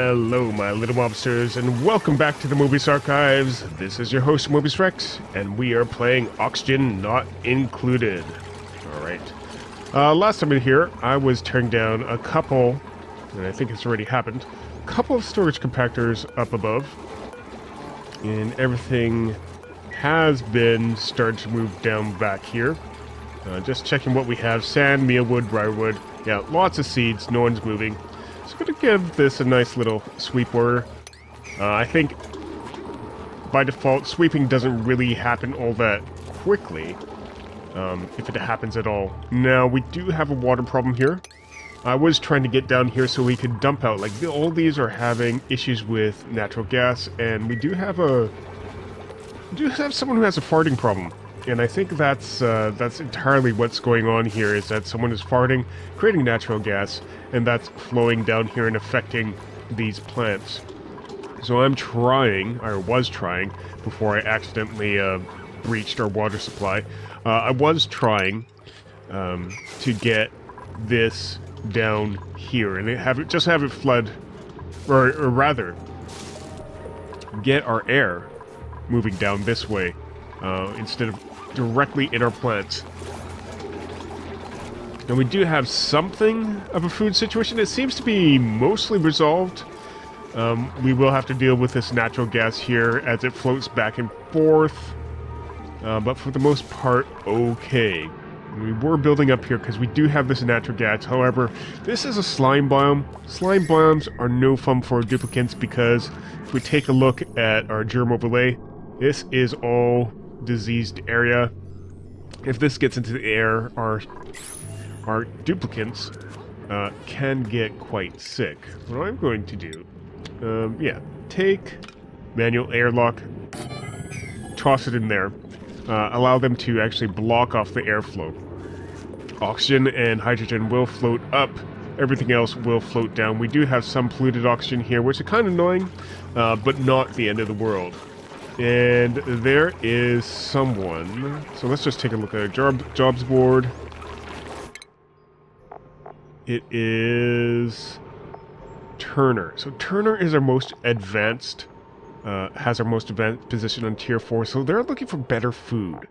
Hello, my little mobsters, and welcome back to the Mobius Archives. This is your host, Mobius Rex, and we are playing Oxygen Not Included. Alright. Last time in here, I was tearing down a couple, and I think it's already happened, a couple of storage compactors up above. And everything has been starting to move down back here. Just checking what we have. Sand, mealwood, briarwood. Yeah, lots of seeds. No one's moving. So I'm going to give this a nice little sweep order. I think by default, sweeping doesn't really happen all that quickly. If it happens at all. Now, we do have a water problem here. I was trying to get down here so we could dump out. Like, all these are having issues with natural gas, and we do have someone who has a farting problem. And I think that's entirely what's going on here, is that someone is farting, creating natural gas, and that's flowing down here and affecting these plants. So I'm trying, or was trying, before I accidentally breached our water supply, I was trying to get this down here, and have it flood, or rather, get our air moving down this way, instead of directly in our plants. And we do have something of a food situation. It seems to be mostly resolved. We will have to deal with this natural gas here as it floats back and forth. But for the most part, okay. We were building up here because we do have this natural gas. However, this is a slime biome. Slime biomes are no fun for duplicants because if we take a look at our germ overlay, this is all diseased area. If this gets into the air, our duplicants can get quite sick. What I'm going to do, take manual airlock, toss it in there, allow them to actually block off the airflow. Oxygen and hydrogen will float up, everything else will float down. We do have some polluted oxygen here, which is kind of annoying, but not the end of the world. And there is someone. So let's just take a look at our jobs board. It is Turner. So Turner is our most advanced, has our most advanced position on tier 4. So they're looking for better food.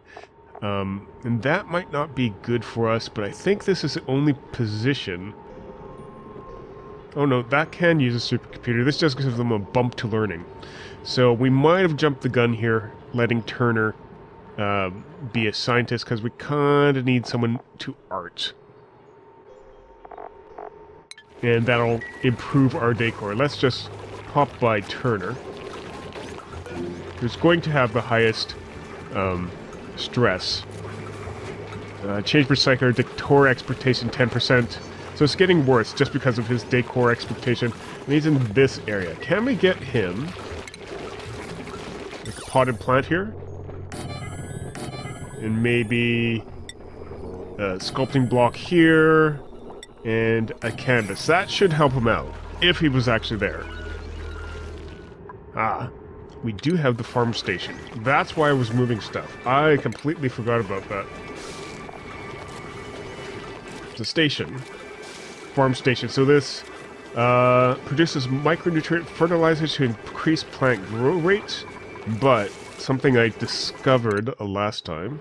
And that might not be good for us, but I think this is the only position. Oh no, that can use a supercomputer. This just gives them a bump to learning. So we might have jumped the gun here, letting Turner be a scientist, because we kind of need someone to art. And that'll improve our decor. Let's just pop by Turner, who's going to have the highest stress. Change recycler, decor expectation 10%. So it's getting worse just because of his decor expectation. And he's in this area. Can we get him with a potted plant here? And maybe a sculpting block here. And a canvas. That should help him out. If he was actually there. We do have the farm station. That's why I was moving stuff. I completely forgot about that. The station. Farm station. So this produces micronutrient fertilizers to increase plant growth rates, but something I discovered last time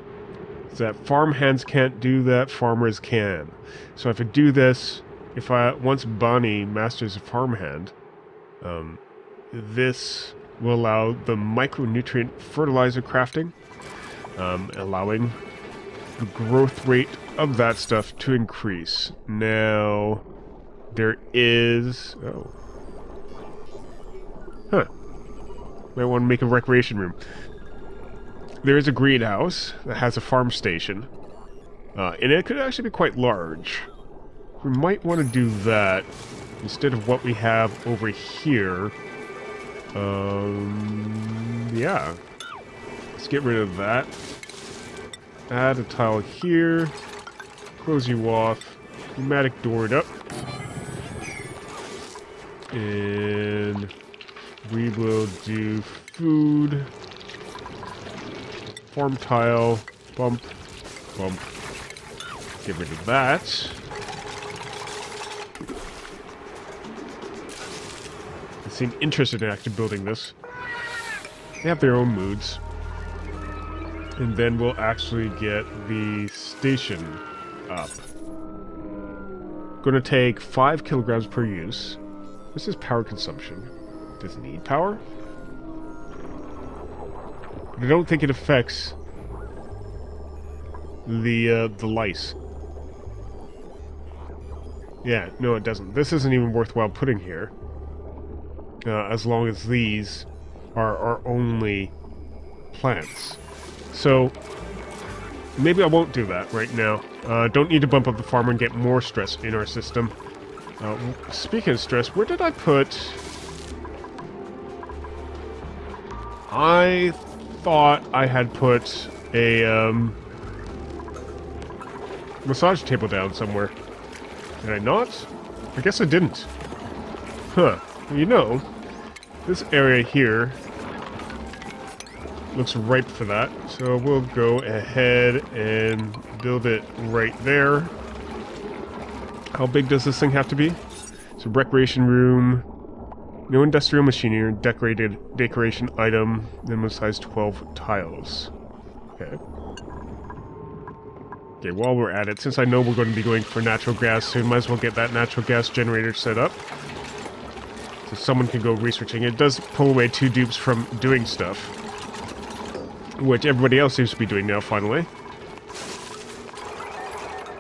is that farm hands can't do that, farmers can. So if I do this, once Bonnie masters a farm hand, this will allow the micronutrient fertilizer crafting, allowing the growth rate of that stuff to increase. Now, there is... Might want to make a recreation room. There is a greenhouse that has a farm station. And it could actually be quite large. We might want to do that instead of what we have over here. Yeah. Let's get rid of that. Add a tile here. Close you off. Pneumatic door it up. And we will do food. Farm tile. Bump. Bump. Get rid of that. seem interested in actually building this. They have their own moods. And then we'll actually get the station up. Gonna take 5 kilograms per use. This is power consumption. Does it need power? But I don't think it affects the lice. Yeah, no it doesn't. This isn't even worthwhile putting here. As long as these are our only plants. So, maybe I won't do that right now. Don't need to bump up the farmer and get more stress in our system. Speaking of stress, where did I put... I thought I had put a massage table down somewhere. Did I not? I guess I didn't. Huh. You know, this area here looks ripe for that, so we'll go ahead and build it right there. How big does this thing have to be? So recreation room, no industrial machinery, decoration item, minimum size 12 tiles. Okay. Okay, while we're at it, since I know we're going to be going for natural gas soon, might as well get that natural gas generator set up. So someone can go researching. It does pull away 2 dupes from doing stuff, which everybody else seems to be doing now, finally.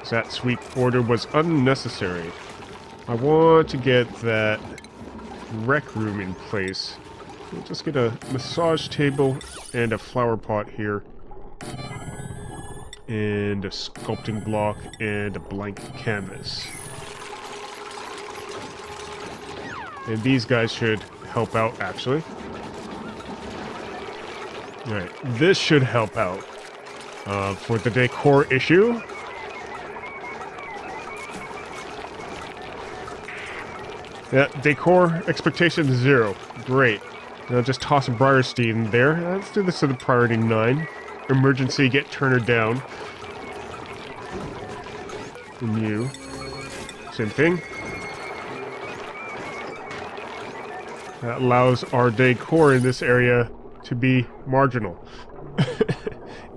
So that sweep order was unnecessary. I want to get that rec room in place. We'll just get a massage table and a flower pot here. And a sculpting block and a blank canvas. And these guys should help out, actually. Alright, this should help out for the decor issue. Yeah, decor expectation 0. Great. Now just toss a Briarstein there. Let's do this at a priority 9. Emergency, get Turner down. And you. Same thing. That allows our decor in this area to be marginal.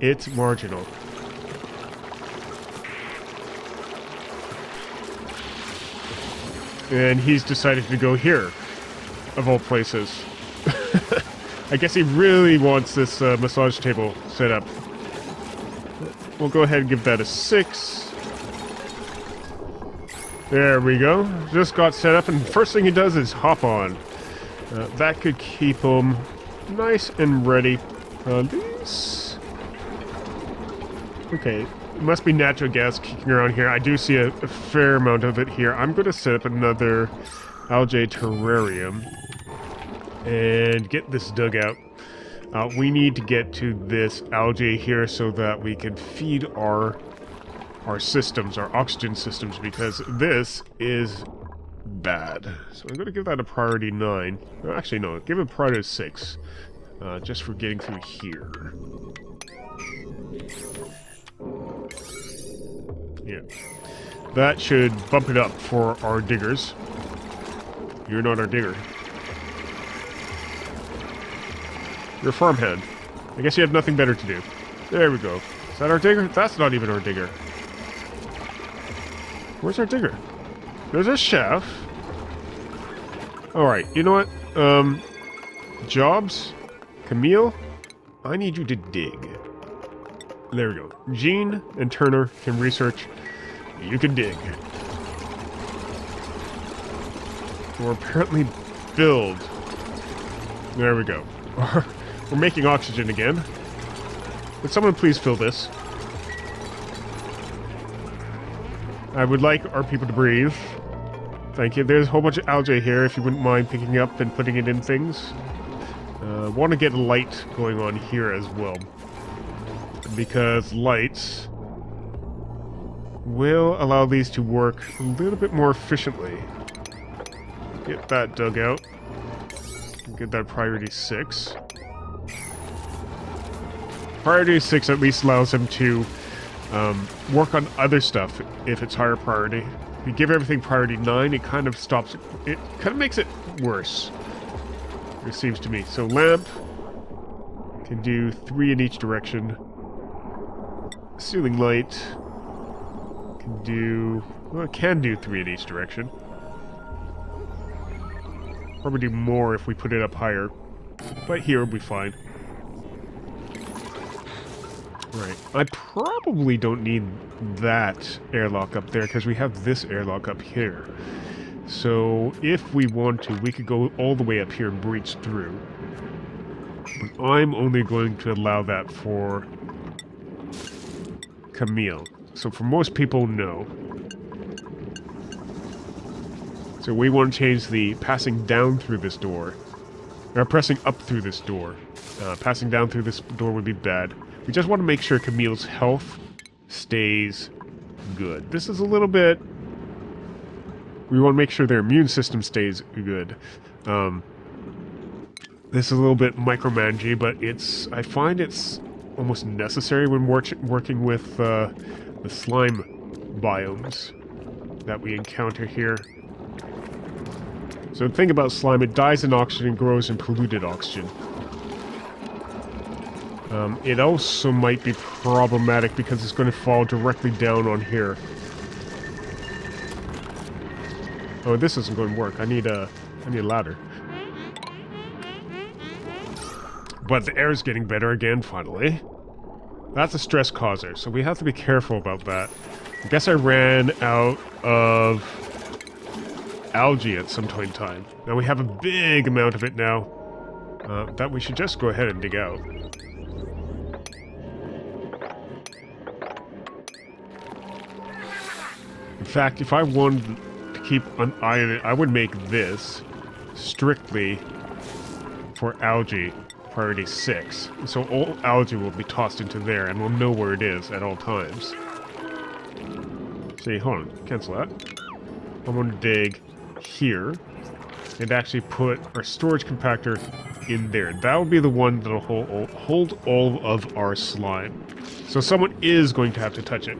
It's marginal. And he's decided to go here, of all places. I guess he really wants this massage table set up. We'll go ahead and give that a 6. There we go. Just got set up, and the first thing he does is hop on. That could keep him nice and ready. These... Okay, it must be natural gas kicking around here. I do see a fair amount of it here. I'm going to set up another algae terrarium and get this dug out. We need to get to this algae here so that we can feed our systems, our oxygen systems, because this is bad. So I'm going to give that a priority 9. No, actually, no, give it a priority 6. Just for getting through here. Yeah. That should bump it up for our diggers. You're not our digger. You're a farmhand. I guess you have nothing better to do. There we go. Is that our digger? That's not even our digger. Where's our digger? There's a chef. Alright, you know what? Jobs? Camille? I need you to dig. There we go. Jean and Turner can research. You can dig. Or apparently build. There we go. We're making oxygen again. Would someone please fill this? I would like our people to breathe. Thank you. There's a whole bunch of algae here if you wouldn't mind picking up and putting it in things. Want to get light going on here as well. Because lights will allow these to work a little bit more efficiently. Get that dug out. Get that priority 6. Priority 6 at least allows him to work on other stuff if it's higher priority. If you give everything priority 9, it kind of stops it. It kind of makes it worse. It seems to me. So lamp can do 3 in each direction. Ceiling light can do... Well, it can do 3 in each direction. Probably do more if we put it up higher. But here will be fine. Right. I probably don't need that airlock up there because we have this airlock up here. So if we want to, we could go all the way up here and breach through. But I'm only going to allow that for Camille. So for most people, no. So we want to change the passing down through this door. Or pressing up through this door. Passing down through this door would be bad. We just want to make sure Camille's health stays good. This is a little bit... We want to make sure their immune system stays good. This is a little bit micromanagey, but it's... I find it's almost necessary when working with the slime biomes that we encounter here. So the thing about slime, it dies in oxygen and grows in polluted oxygen. It also might be problematic because it's going to fall directly down on here. Oh, this isn't going to work. I need a ladder. But the air is getting better again, finally. That's a stress causer, so we have to be careful about that. I guess I ran out of algae at some point in time. Now we have a big amount of it now that we should just go ahead and dig out. In fact, if I wanted to keep an eye on it, I would make this strictly for algae priority 6. So all algae will be tossed into there and we'll know where it is at all times. See, hold on, cancel that. I'm going to dig here and actually put our storage compactor in there. That will be the one that will hold all of our slime. So someone is going to have to touch it.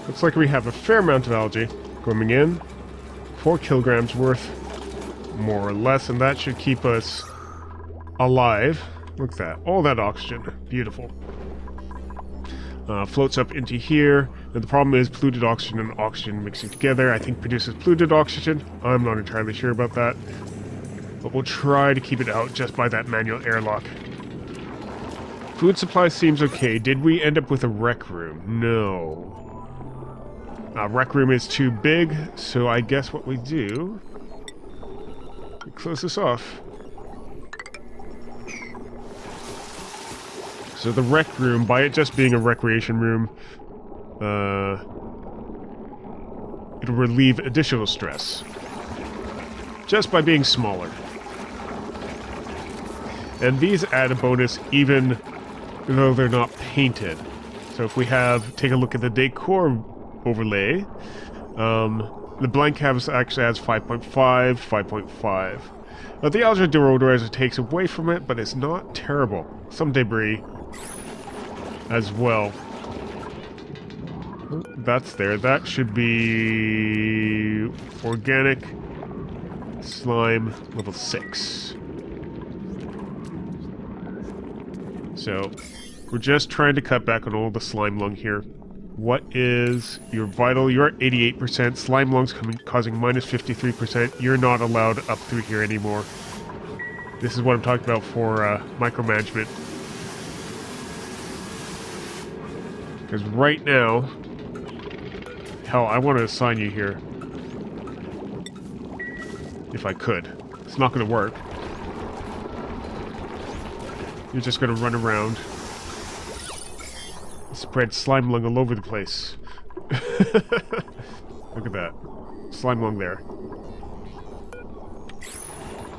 Looks like we have a fair amount of algae coming in. 4 kilograms worth, more or less, and that should keep us alive. Look at that. All that oxygen. Beautiful. Floats up into here. And the problem is polluted oxygen and oxygen mixing together, I think produces polluted oxygen. I'm not entirely sure about that. But we'll try to keep it out just by that manual airlock. Food supply seems okay. Did we end up with a rec room? No. Rec room is too big, so I guess what we do... we close this off. So the rec room, by it just being a recreation room, it'll relieve additional stress. Just by being smaller. And these add a bonus even though they're not painted. So if we have, take a look at the Decor overlay, the blank canvas actually adds 5.5, 5.5. Now the algae deodorizer takes away from it, but it's not terrible. Some debris as well. That's there. That should be organic slime level 6. So we're just trying to cut back on all the Slimelung here. What is your vital? You're at 88%. Slimelung's causing minus 53%. You're not allowed up through here anymore. This is what I'm talking about for micromanagement. Because right now... hell, I want to assign you here. If I could. It's not going to work. You're just going to run around. Spread Slimelung all over the place. Look at that. Slimelung there.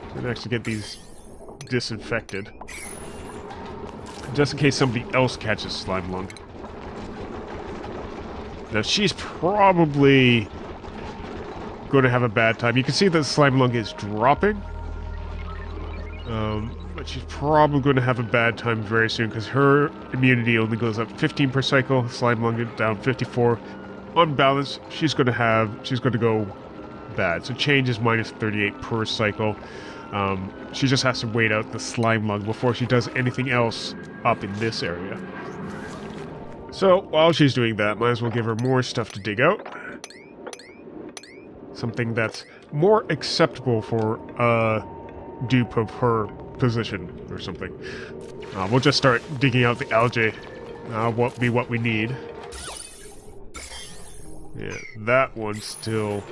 I'm going to actually get these disinfected. Just in case somebody else catches Slimelung. Now she's probably going to have a bad time. You can see that Slimelung is dropping. But she's probably going to have a bad time very soon because her immunity only goes up 15 per cycle. Slimelung is down 54. On balance, she's going to go bad. So change is minus 38 per cycle. She just has to wait out the Slimelung before she does anything else up in this area. So, while she's doing that, might as well give her more stuff to dig out. Something that's more acceptable for a dupe of her position or something. We'll just start digging out the algae. Won't be what we need. Yeah, that one still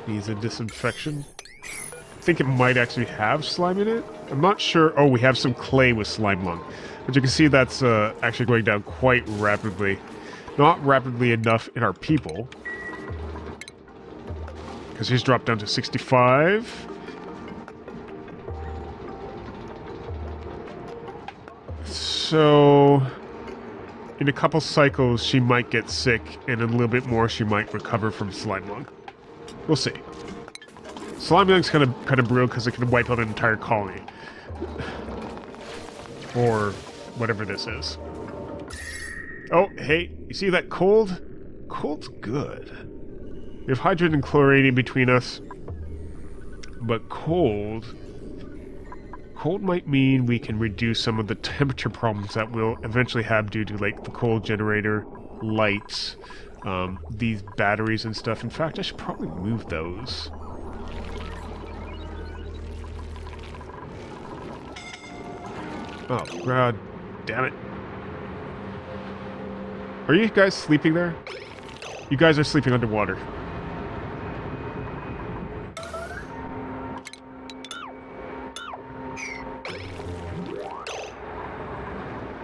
needs a disinfection. I think it might actually have slime in it. I'm not sure. Oh, we have some clay with Slimelung. But you can see that's actually going down quite rapidly. Not rapidly enough in our people. Because he's dropped down to 65. So, in a couple cycles, she might get sick, and in a little bit more, she might recover from Slimelung. We'll see. Slimelung's kind of brutal because it can wipe out an entire colony. Or whatever this is. Oh, hey, you see that cold? Cold's good. We have hydrogen and chlorine between us. But cold might mean we can reduce some of the temperature problems that we'll eventually have due to, like, the coal generator, lights, these batteries and stuff. In fact, I should probably move those. Oh, god damn it. Are you guys sleeping there? You guys are sleeping underwater.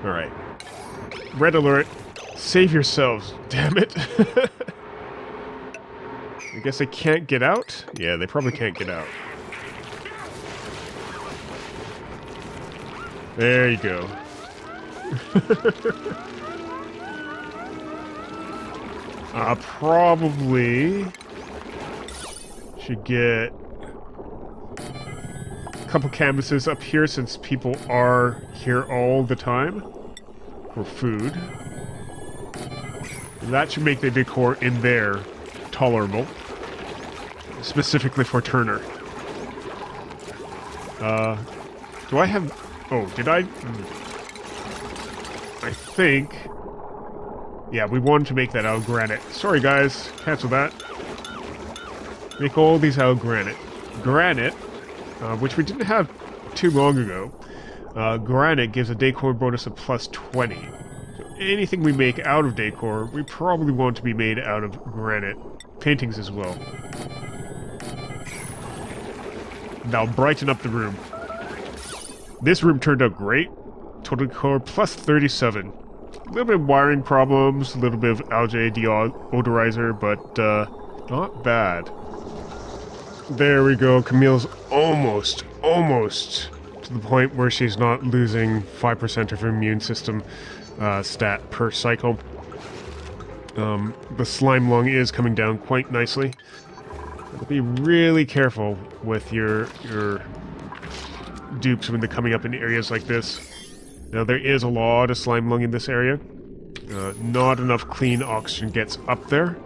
Alright. Red alert. Save yourselves. Damn it. I guess they can't get out? Yeah, they probably can't get out. There you go. Probably should get a couple canvases up here since people are here all the time for food. That should make the decor in there tolerable, specifically for Turner. Do I have... Oh, did I? I think... Yeah, we wanted to make that out of granite. Sorry, guys. Cancel that. Make all these out of granite. Granite, which we didn't have too long ago. Granite gives a decor bonus of plus 20. So anything we make out of decor, we probably want to be made out of granite. Paintings as well. Now brighten up the room. This room turned out great. Total decor plus 37. A little bit of wiring problems, a little bit of algae deodorizer, but not bad. There we go. Camille's almost to the point where she's not losing 5% of her immune system stat per cycle. The Slimelung is coming down quite nicely. Be really careful with your dupes when they're coming up in areas like this. Now, there is a lot of Slimelung in this area. Not enough clean oxygen gets up there.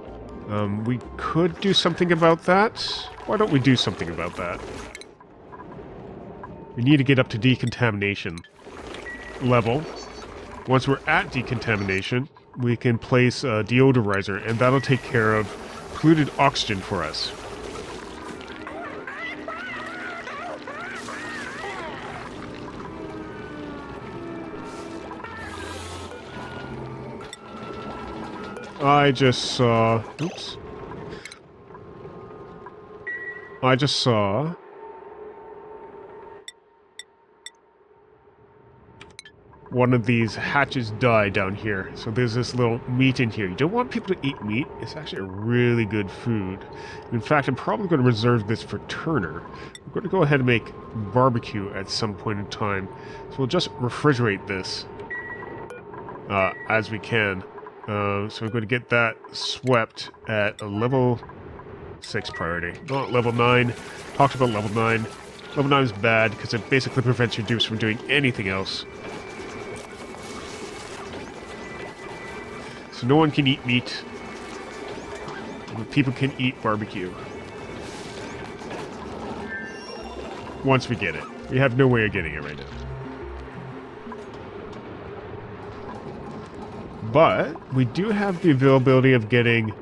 We could do something about that. Why don't we do something about that? We need to get up to decontamination level. Once we're at decontamination, we can place a deodorizer, and that'll take care of polluted oxygen for us. I just saw... Oops. I just saw... one of these hatches die down here. So there's this little meat in here. You don't want people to eat meat. It's actually a really good food. In fact, I'm probably going to reserve this for Turner. We're going to go ahead and make barbecue at some point in time. So we'll just refrigerate this as we can. So we're going to get that swept at a level 6 priority. Not level 9. Talked about level 9. Level 9 is bad because it basically prevents your dupes from doing anything else. So no one can eat meat. But people can eat barbecue. once we get it. We have no way of getting it right now. But we do have the availability of getting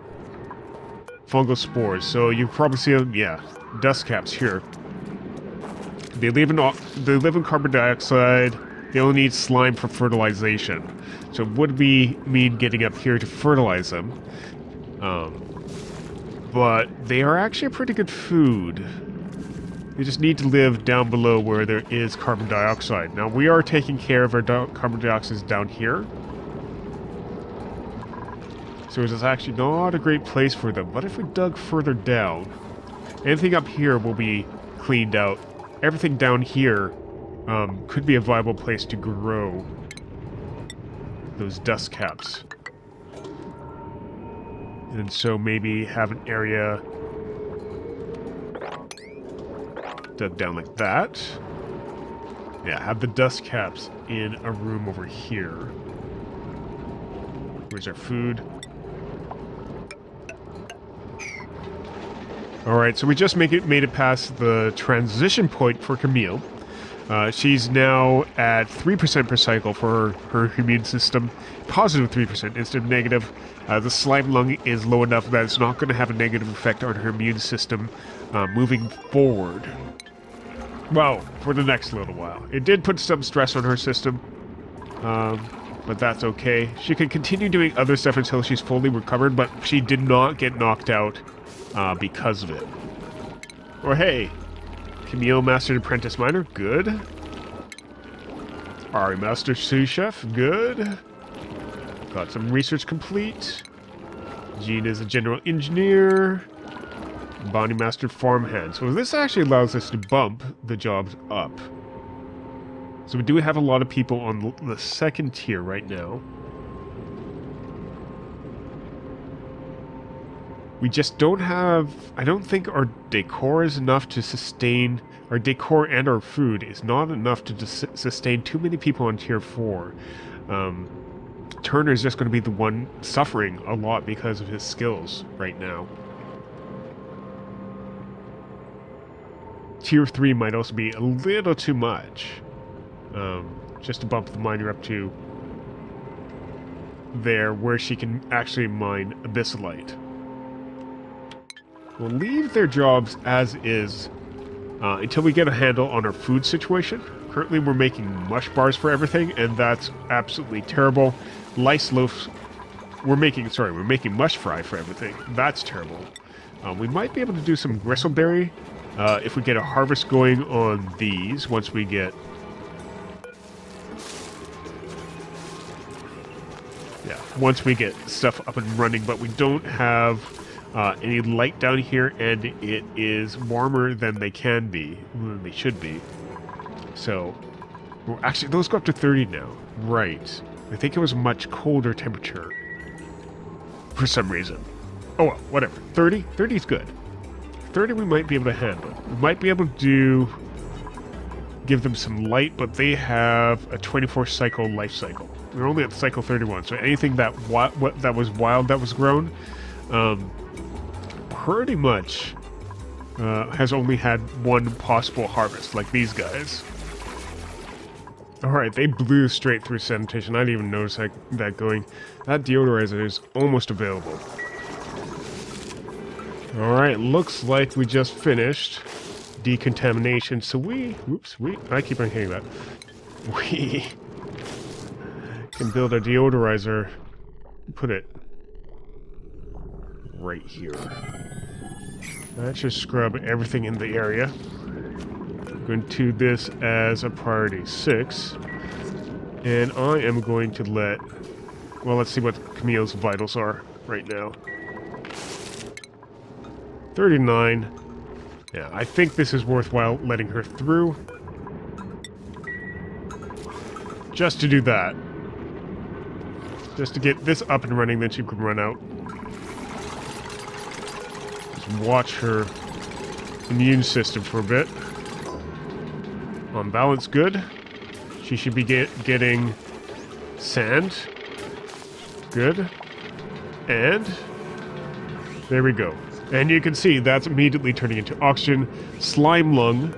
fungal spores. So you probably see them, yeah, dust caps here. They live in carbon dioxide. They only need slime for fertilization. So would we mean getting up here to fertilize them? But they are actually pretty good food. They just need to live down below where there is carbon dioxide. Now we are taking care of our carbon dioxide down here. So it's actually not a great place for them. But if we dug further down, anything up here will be cleaned out. Everything down here could be a viable place to grow those dust caps. And so maybe have an area dug down like that. Yeah, have the dust caps in a room over here. Where's our food? Alright, so we just made it past the transition point for Camille. She's now at 3% per cycle for her immune system. Positive 3% instead of negative. The Slimelung is low enough that it's not going to have a negative effect on her immune system moving forward. Well, for the next little while. It did put some stress on her system, but that's okay. She can continue doing other stuff until she's fully recovered, but she did not get knocked out because of it. Or hey, Camille Mastered Apprentice Miner, good. Ari Master Sous Chef, good. Got some research complete. Jean is a General Engineer. Bonnie Mastered Farmhand. So this actually allows us to bump the jobs up. So we do have a lot of people on the second tier right now. We just don't have... I don't think our decor is enough to sustain... Our decor and our food is not enough to sustain too many people on tier 4. Turner is just going to be the one suffering a lot because of his skills right now. Tier 3 might also be a little too much. Just to bump the miner up to there where she can actually mine abyssalite. We'll leave their jobs as is until we get a handle on our food situation. Currently we're making mush bars for everything, and that's absolutely terrible. Lice loaves... We're making mush fry for everything. That's terrible. We might be able to do some gristleberry if we get a harvest going on these once we get... Yeah, once we get stuff up and running, but we don't have... any light down here, and it is warmer than they can be, than they should be. So, well, actually, those go up to 30 now. Right. I think it was a much colder temperature for some reason. Oh well, whatever. 30? 30 is good. 30 we might be able to handle. We might be able to give them some light, but they have a 24 cycle life cycle. We're only at cycle 31, so anything that that was wild that was grown, pretty much has only had one possible harvest, like these guys. Alright, they blew straight through sanitation. I didn't even notice that going. That deodorizer is almost available. Alright, looks like we just finished decontamination. So I keep on hitting that. We can build a deodorizer. Put it right here. That should scrub everything in the area. Going to this as a priority 6. And I am going to let... Well, let's see what Camille's vitals are right now. 39. Yeah, I think this is worthwhile letting her through. Just to do that. Just to get this up and running, then she can run out. Watch her immune system for a bit. On balance, good. She should be getting sand. Good. And there we go. And you can see that's immediately turning into oxygen. Slimelung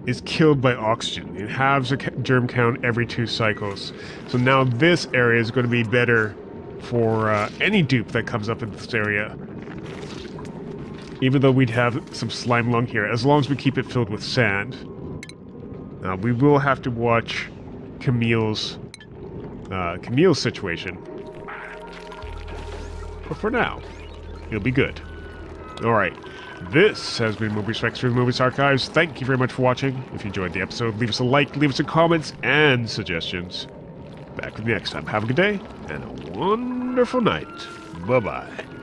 is killed by oxygen. It halves a germ count every 2 cycles. So now this area is going to be better for any dupe that comes up in this area. Even though we'd have some Slimelung here, as long as we keep it filled with sand. We will have to watch Camille's situation. But for now, it'll be good. Alright, this has been Mobius Rex from Mobius Archives. Thank you very much for watching. If you enjoyed the episode, leave us a like, leave us some comments and suggestions. Back with you next time. Have a good day and a wonderful night. Bye-bye.